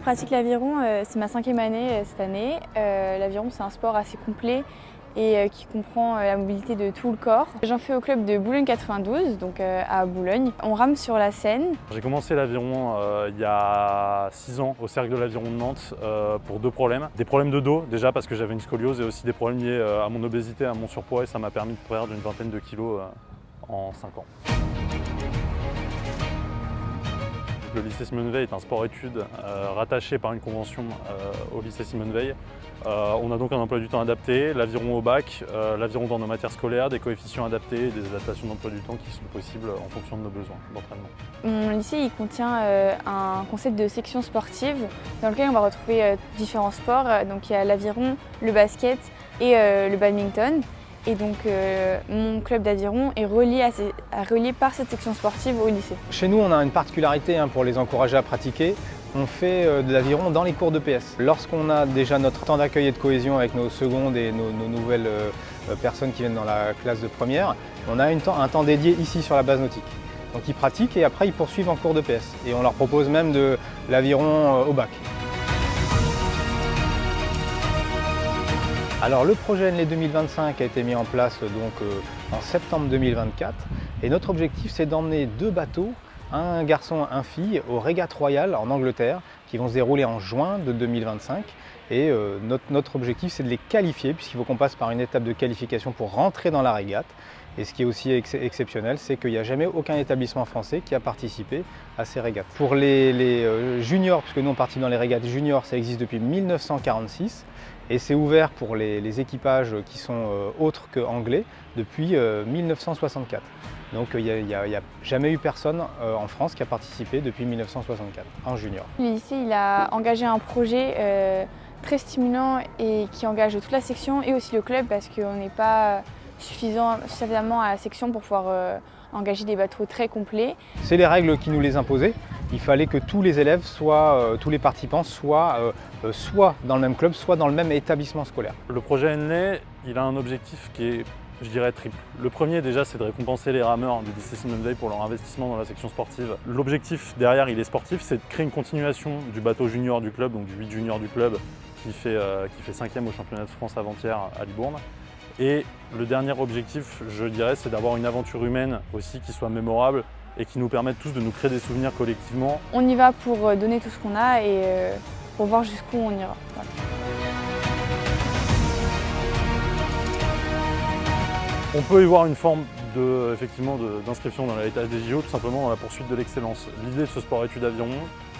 je pratique l'aviron, c'est ma 5e année cette année. L'aviron, c'est un sport assez complet et qui comprend la mobilité de tout le corps. J'en fais au club de Boulogne 92, donc à Boulogne. On rame sur la Seine. J'ai commencé l'aviron il y a 6 ans au Cercle de l'Aviron de Nantes pour 2 problèmes. Des problèmes de dos déjà parce que j'avais une scoliose et aussi des problèmes liés à mon obésité, à mon surpoids, et ça m'a permis de perdre une vingtaine de kilos en 5 ans. Le lycée Simone Veil est un sport-études rattaché par une convention au lycée Simone Veil. On a donc un emploi du temps adapté, l'aviron au bac, l'aviron dans nos matières scolaires, des coefficients adaptés et des adaptations d'emploi du temps qui sont possibles en fonction de nos besoins d'entraînement. Mon lycée il contient un concept de section sportive dans lequel on va retrouver différents sports. Donc il y a l'aviron, le basket et le badminton. Et donc mon club d'aviron est relié par cette section sportive au lycée. Chez nous, on a une particularité pour les encourager à pratiquer. On fait de l'aviron dans les cours de PS. Lorsqu'on a déjà notre temps d'accueil et de cohésion avec nos secondes et nos nouvelles personnes qui viennent dans la classe de première, on a un temps dédié ici sur la base nautique. Donc ils pratiquent et après ils poursuivent en cours de PS. Et on leur propose même de l'aviron au bac. Alors le projet NLE 2025 a été mis en place en septembre 2024 et notre objectif c'est d'emmener 2 bateaux, un garçon et une fille, aux régates royales en Angleterre qui vont se dérouler en juin de 2025 et notre objectif c'est de les qualifier puisqu'il faut qu'on passe par une étape de qualification pour rentrer dans la régate. Et ce qui est aussi exceptionnel, c'est qu'il n'y a jamais aucun établissement français qui a participé à ces régates. Pour les juniors, puisque nous on partit dans les régates juniors, ça existe depuis 1946 et c'est ouvert pour les équipages qui sont autres qu'anglais depuis 1964. Donc il n'y a jamais eu personne en France qui a participé depuis 1964 en junior. Le lycée il a engagé un projet très stimulant et qui engage toute la section et aussi le club parce qu'on n'est pas suffisamment à la section pour pouvoir engager des bateaux très complets. C'est les règles qui nous les imposaient. Il fallait que tous les élèves, tous les participants soient soit dans le même club, soit dans le même établissement scolaire. Le projet NLE, il a un objectif qui est, je dirais, triple. Le premier déjà, c'est de récompenser les rameurs du lycée Simone Veil pour leur investissement dans la section sportive. L'objectif derrière, il est sportif, c'est de créer une continuation du bateau junior du club, donc du 8 junior du club, qui fait 5e au championnat de France avant-hier à Libourne. Et le dernier objectif, je dirais, c'est d'avoir une aventure humaine aussi qui soit mémorable et qui nous permette tous de nous créer des souvenirs collectivement. On y va pour donner tout ce qu'on a et pour voir jusqu'où on ira. Voilà. On peut y voir une forme d'inscription dans l'héritage des JO, tout simplement dans la poursuite de l'excellence. L'idée de ce sport-études aviron,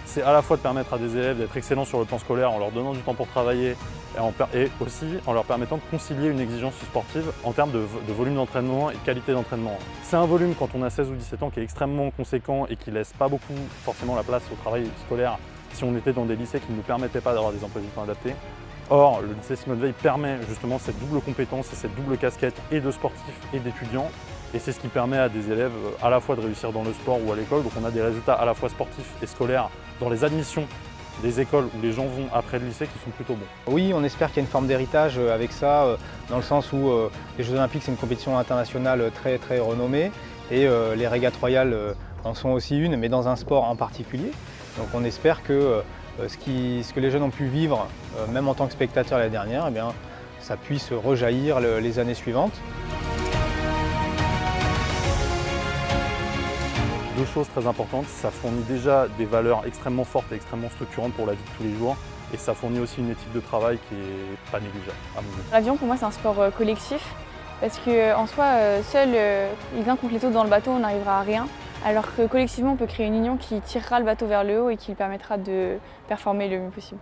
c'est à la fois de permettre à des élèves d'être excellents sur le plan scolaire en leur donnant du temps pour travailler et aussi en leur permettant de concilier une exigence sportive en termes de volume d'entraînement et de qualité d'entraînement. C'est un volume quand on a 16 ou 17 ans qui est extrêmement conséquent et qui ne laisse pas beaucoup forcément la place au travail scolaire si on était dans des lycées qui ne nous permettaient pas d'avoir des emplois du temps adaptés. Or, le lycée Simone Veil permet justement cette double compétence et cette double casquette et de sportifs et d'étudiants. Et c'est ce qui permet à des élèves à la fois de réussir dans le sport ou à l'école. Donc on a des résultats à la fois sportifs et scolaires dans les admissions des écoles où les gens vont après le lycée qui sont plutôt bons. Oui, on espère qu'il y a une forme d'héritage avec ça, dans le sens où les Jeux Olympiques c'est une compétition internationale très très renommée et les régates royales en sont aussi une, mais dans un sport en particulier. Donc on espère que ce que les jeunes ont pu vivre, même en tant que spectateurs l'année dernière, eh bien, ça puisse rejaillir les années suivantes. 2 choses très importantes, ça fournit déjà des valeurs extrêmement fortes et extrêmement structurantes pour la vie de tous les jours. Et ça fournit aussi une éthique de travail qui n'est pas négligeable, à mon avis. L'aviron pour moi c'est un sport collectif parce qu'en soi, seul les uns contre les autres dans le bateau on n'arrivera à rien. Alors que collectivement on peut créer une union qui tirera le bateau vers le haut et qui lui permettra de performer le mieux possible.